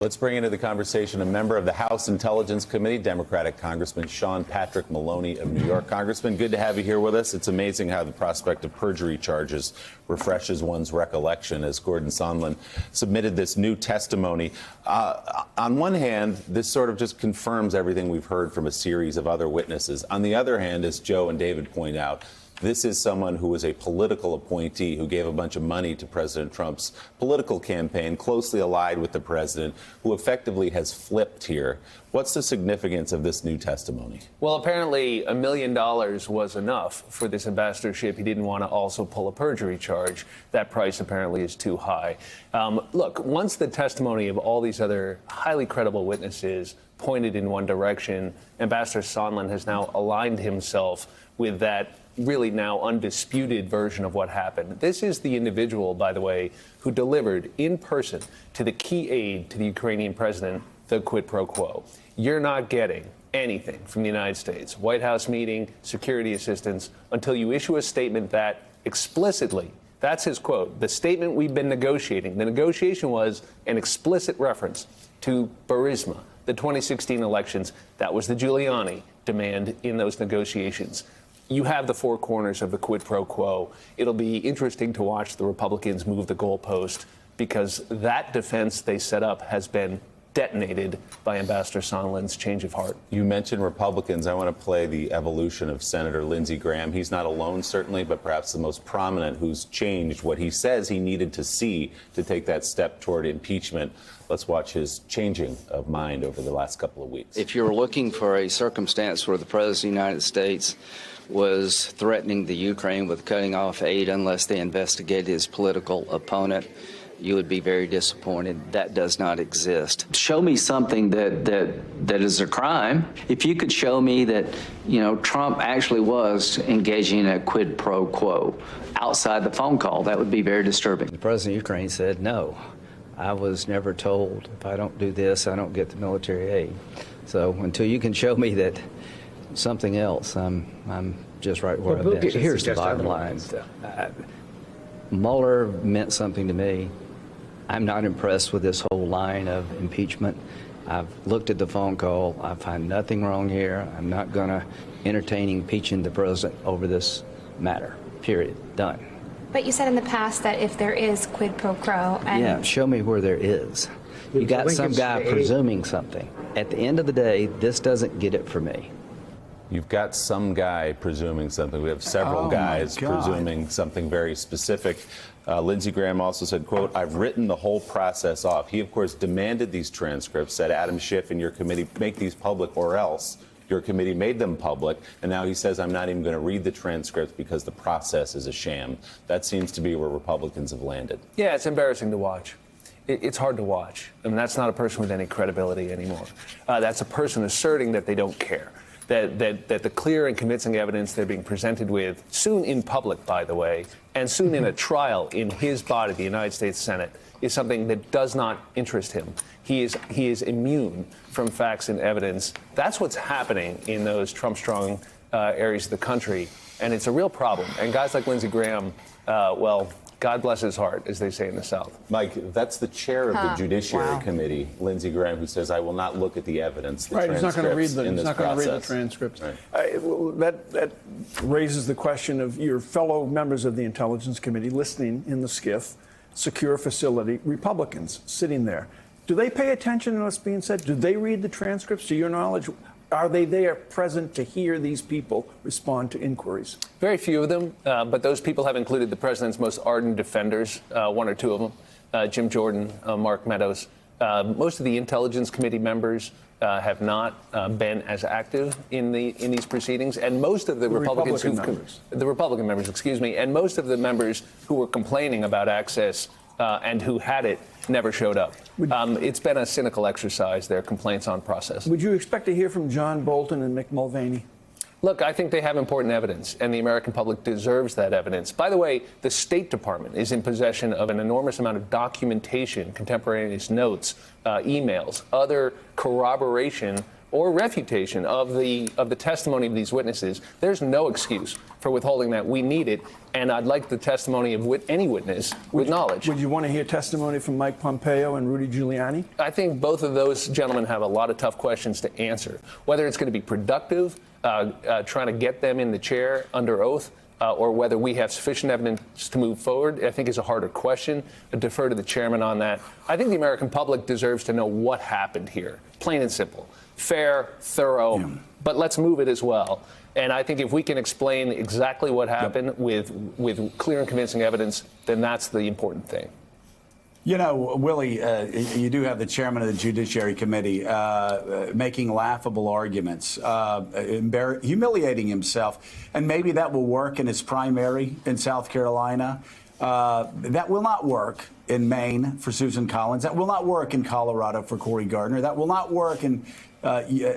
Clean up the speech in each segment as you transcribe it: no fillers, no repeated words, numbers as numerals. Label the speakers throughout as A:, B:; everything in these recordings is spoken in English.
A: Let's bring into the conversation a member of the House Intelligence Committee, Democratic Congressman Sean Patrick Maloney of New York. Congressman, good to have you here with us. It's amazing how the prospect of perjury charges refreshes one's recollection as Gordon Sondland submitted this new testimony. On one hand, this sort of just confirms everything we've heard from a series of other witnesses. On the other hand, as Joe and David point out, this is someone who was a political appointee who gave a bunch of money to President Trump's political campaign, closely allied with the president, who effectively has flipped here. What's the significance of this new testimony?
B: Well, apparently $1 million was enough for this ambassadorship. He didn't want to also pull a perjury charge. That price apparently is too high. Look, once the testimony of all these other highly credible witnesses pointed in one direction, Ambassador Sondland has now aligned himself with that really now undisputed version of what happened. This is the individual, by the way, who delivered in person to the key aide to the Ukrainian president the quid pro quo. You're not getting anything from the United States, White House meeting, security assistance, until you issue a statement that explicitly, that's his quote, the statement we've been negotiating. The negotiation was an explicit reference to Burisma, the 2016 elections. That was the Giuliani demand in those negotiations. You have the four corners of the quid pro quo. It'll be interesting to watch the Republicans move the goalpost, because that defense they set up has been detonated by Ambassador Sondland's change of heart. You mentioned Republicans. I want to play the evolution of Senator Lindsey Graham. He's not alone, certainly, but perhaps the most prominent who's changed what he says he needed to see to take that step toward impeachment. Let's watch his changing of mind over the last couple of weeks.
C: If you're looking for a circumstance where the President of the United States was threatening the Ukraine with cutting off aid unless they investigated his political opponent, you would be very disappointed. That does not exist. Show me something that is a crime. If you could show me that, Trump actually was engaging in a quid pro quo outside the phone call, that would be very disturbing. The President of Ukraine said, no, I was never told if I don't do this, I don't get the military aid. So until you can show me that something else, I'm just right where I've been. Here's the bottom line. Mueller meant something to me. I'm not impressed with this whole line of impeachment. I've looked at the phone call. I find nothing wrong here. I'm not going to entertain impeaching the president over this matter. Period. Done.
D: But you said in the past that if there is quid pro quo, and
C: yeah, show me where there is. You got some guy presuming something. At the end of the day, this doesn't get it for me.
A: You've got some guy presuming something. We have several guys presuming something very specific. Lindsey Graham also said, quote, I've written the whole process off. He, of course, demanded these transcripts, said Adam Schiff and your committee make these public or else. Your committee made them public, and now he says I'm not even going to read the transcripts because the process is a sham. That seems to be where Republicans have landed.
B: Yeah, it's embarrassing to watch. It's hard to watch. I mean, that's not a person with any credibility anymore. That's a person asserting that they don't care. That the clear and convincing evidence they're being presented with, soon in public, by the way, and soon in a trial in his body, the United States Senate, is something that does not interest him. He is immune from facts and evidence. That's what's happening in those Trump-strong areas of the country, and it's a real problem. And guys like Lindsey Graham, well, God bless his heart, as they say in the South.
A: Mike, that's the chair of the Judiciary Committee, Lindsey Graham, who says, I will not look at the evidence, the
E: right, he's not going to read the
A: transcripts. Right.
E: That raises the question of your fellow members of the Intelligence Committee listening in the SCIF, secure facility, Republicans sitting there. Do they pay attention to what's being said? Do they read the transcripts? To your knowledge, are they there present to hear these people respond to inquiries?
B: Very few of them, but those people have included the president's most ardent defenders, one or two of them, Jim Jordan, Mark Meadows. Most of the Intelligence Committee members have not been as active in these proceedings, and most of the Republican members, excuse me, and most of the members who were complaining about access and who had it never showed up. It's been a cynical exercise, their complaints on process.
E: Would you expect to hear from John Bolton and Mick Mulvaney?
B: Look, I think they have important evidence, and the American public deserves that evidence. By the way, the State Department is in possession of an enormous amount of documentation, contemporaneous notes, emails, other corroboration or refutation of the testimony of these witnesses. There's no excuse for withholding that. We need it. And I'd like the testimony of any witness with knowledge.
E: Would you want to hear testimony from Mike Pompeo and Rudy Giuliani?
B: I think both of those gentlemen have a lot of tough questions to answer. Whether it's going to be productive, trying to get them in the chair under oath, or whether we have sufficient evidence to move forward, I think is a harder question. I defer to the chairman on that. I think the American public deserves to know what happened here, plain and simple. Fair, thorough, but let's move it as well. And I think if we can explain exactly what happened with clear and convincing evidence, then that's the important thing.
F: You know, Willie, you do have the chairman of the Judiciary Committee making laughable arguments, humiliating himself, and maybe that will work in his primary in South Carolina. That will not work in Maine for Susan Collins. That will not work in Colorado for Cory Gardner. That will not work in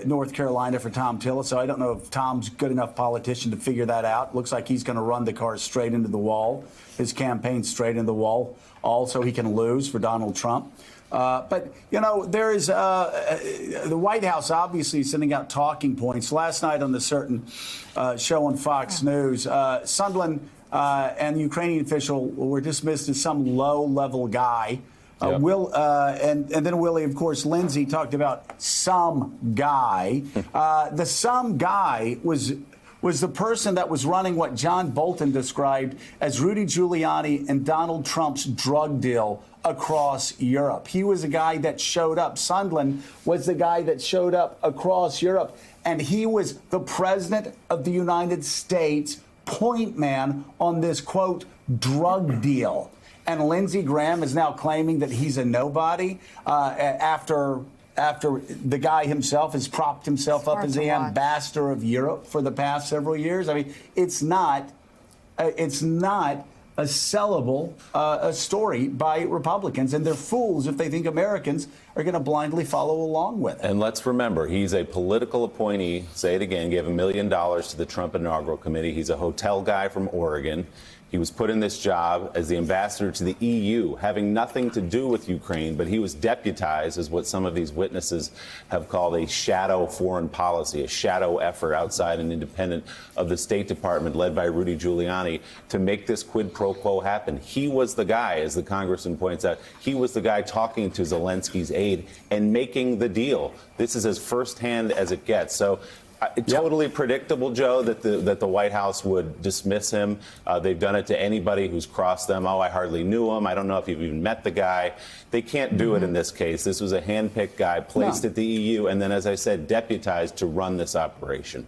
F: North Carolina for Tom Tillis. So I don't know if Tom's good enough politician to figure that out. Looks like he's going to run the car straight into the wall, his campaign straight into the wall, all so he can lose for Donald Trump. But, you know, there is the White House obviously sending out talking points. Last night on the certain show on Fox News, Sondland and the Ukrainian official were dismissed as some low-level guy. And then Willie, of course, Lindsay talked about some guy. The some guy was the person that was running what John Bolton described as Rudy Giuliani and Donald Trump's drug deal across Europe. He was a guy that showed up. Sondland was the guy that showed up across Europe, and he was the president of the United States point man on this, quote, drug deal. And Lindsey Graham is now claiming that he's a nobody after the guy himself has propped himself up as the ambassador of Europe for the past several years. I mean, it's not a sellable story by Republicans, and they're fools if they think Americans are going to blindly follow along with it.
A: And let's remember, he's a political appointee. Say it again, gave $1 million to the Trump inaugural committee. He's a hotel guy from Oregon. He was put in this job as the ambassador to the EU, having nothing to do with Ukraine, but he was deputized as what some of these witnesses have called a shadow foreign policy, a shadow effort outside and independent of the State Department led by Rudy Giuliani to make this quid pro quo happen. He was the guy, as the congressman points out, he was the guy talking to Zelensky's aide and making the deal. This is as firsthand as it gets. So totally predictable, Joe, that the White House would dismiss him. They've done it to anybody who's crossed them. Oh, I hardly knew him. I don't know if you've even met the guy. They can't do it in this case. This was a hand-picked guy placed at the EU and then, as I said, deputized to run this operation.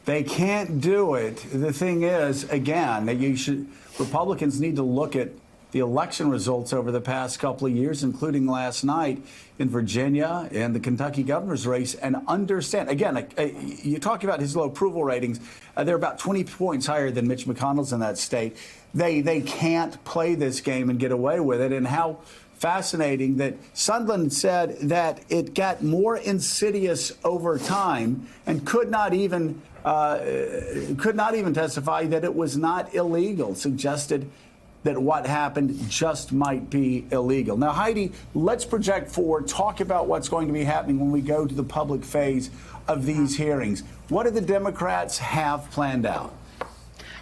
F: They can't do it. The thing is, again, that Republicans need to look at the election results over the past couple of years, including last night in Virginia and the Kentucky governor's race, and understand, again, you talk about his low approval ratings. They're about 20 points higher than Mitch McConnell's in that state. They can't play this game and get away with it. And how fascinating that Sondland said that it got more insidious over time and could not even testify that it was not illegal, suggested that what happened just might be illegal. Now, Heidi, let's project forward, talk about what's going to be happening when we go to the public phase of these hearings. What do the Democrats have planned out?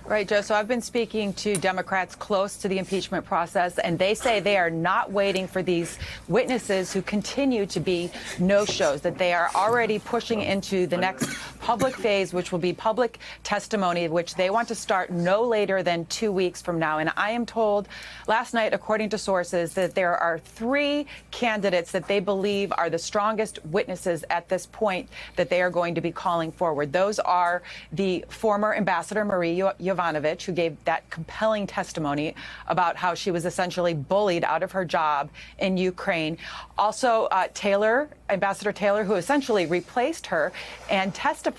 G: Right, Joe. So I've been speaking to Democrats close to the impeachment process, and they say they are not waiting for these witnesses who continue to be no-shows, that they are already pushing into the next public phase, which will be public testimony, which they want to start no later than 2 weeks from now. And I am told last night, according to sources, that there are 3 candidates that they believe are the strongest witnesses at this point that they are going to be calling forward. Those are the former Ambassador Marie Yovanovitch, who gave that compelling testimony about how she was essentially bullied out of her job in Ukraine. Also, Ambassador Taylor, who essentially replaced her and testified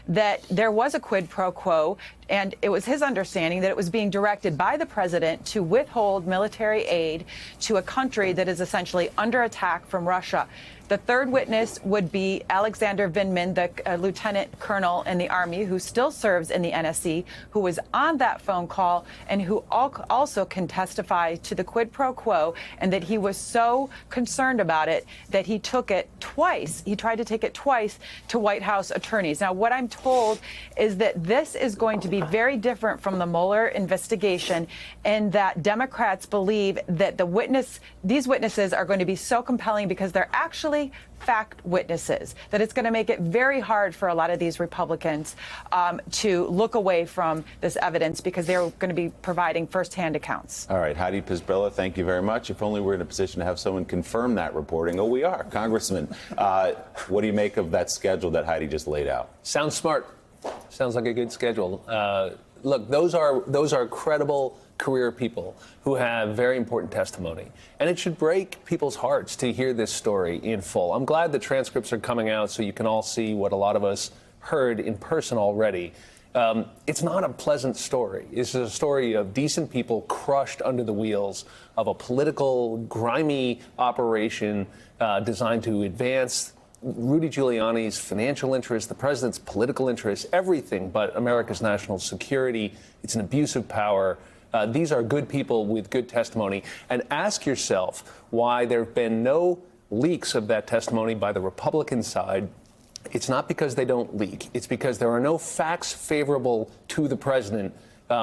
G: that there was a quid pro quo, and it was his understanding that it was being directed by the president to withhold military aid to a country that is essentially under attack from Russia. The third witness would be Alexander Vindman, the lieutenant colonel in the Army who still serves in the NSC, who was on that phone call and who also can testify to the quid pro quo, and that he was so concerned about it that he took it twice. He tried to take it twice to White House attorneys. Now, what I'm told is that this is going to be be very different from the Mueller investigation, and that Democrats believe that these witnesses are going to be so compelling because they're actually fact witnesses, that it's going to make it very hard for a lot of these Republicans to look away from this evidence because they're going to be providing firsthand accounts.
A: All right, Heidi Pisbilla, thank you very much. If only we're in a position to have someone confirm that reporting. Oh, we are. Congressman, what do you make of that schedule that Heidi just laid out?
B: Sounds smart. Sounds like a good schedule. Look, those are credible career people who have very important testimony. And it should break people's hearts to hear this story in full. I'm glad the transcripts are coming out so you can all see what a lot of us heard in person already. It's not a pleasant story. It's a story of decent people crushed under the wheels of a political, grimy operation designed to advance Rudy Giuliani's financial interests, the president's political interests, everything but America's national security. It's an abuse of power. These are good people with good testimony. And ask yourself why there have been no leaks of that testimony by the Republican side. It's not because they don't leak. It's because there are no facts favorable to the president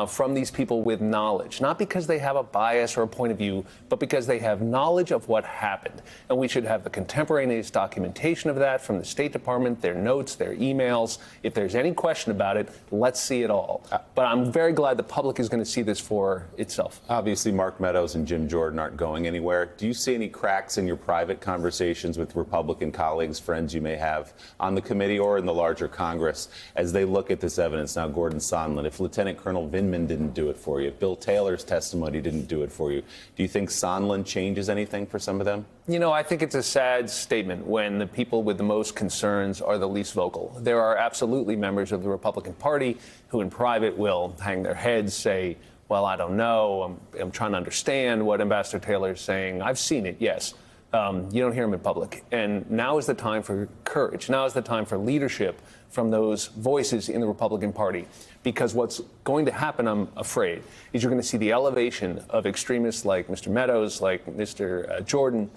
B: from these people with knowledge, not because they have a bias or a point of view, but because they have knowledge of what happened. And we should have the contemporaneous documentation of that from the State Department, their notes, their emails. If there's any question about it, let's see it all. But I'm very glad the public is going to see this for itself.
A: Obviously, Mark Meadows and Jim Jordan aren't going anywhere. Do you see any cracks in your private conversations with Republican colleagues, friends you may have on the committee or in the larger Congress as they look at this evidence? Now, Gordon Sondland, if Lieutenant Colonel Vindman didn't do it for you, if Bill Taylor's testimony didn't do it for you, do you think Sondland changes anything for some of them?
B: You know, I think it's a sad statement when the people with the most concerns are the least vocal. There are absolutely members of the Republican Party who in private will hang their heads, say, well, I don't know, I'm trying to understand what Ambassador Taylor is saying. I've seen it, yes. You don't hear him in public. And now is the time for courage. Now is the time for leadership from those voices in the Republican Party. Because what's going to happen, I'm afraid, is you're going to see the elevation of extremists like Mr. Meadows, like Mr. Jordan,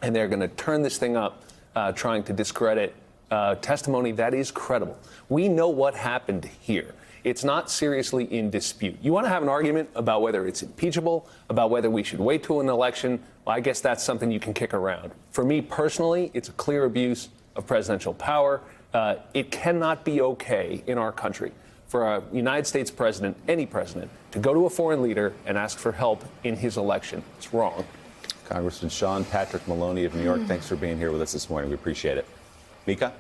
B: and they're going to turn this thing up, trying to discredit testimony that is credible. We know what happened here. It's not seriously in dispute. You want to have an argument about whether it's impeachable, about whether we should wait till an election? Well, I guess that's something you can kick around. For me personally, it's a clear abuse of presidential power. It cannot be okay in our country for a United States president, any president, to go to a foreign leader and ask for help in his election. It's wrong.
A: Congressman Sean Patrick Maloney of New York, thanks for being here with us this morning. We appreciate it. Mika?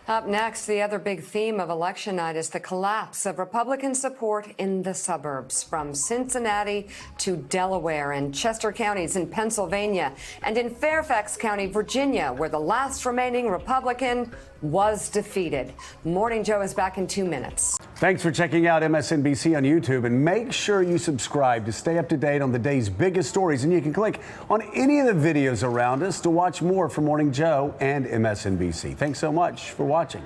H: Up next, the other big theme of election night is the collapse of Republican support in the suburbs, from Cincinnati to Delaware and Chester counties in Pennsylvania and in Fairfax County, Virginia, where the last remaining Republican was defeated. Morning Joe is back in 2 minutes.
F: Thanks for checking out MSNBC on YouTube, and make sure you subscribe to stay up to date on the day's biggest stories. And you can click on any of the videos around us to watch more from Morning Joe and MSNBC. Thanks so much for watching.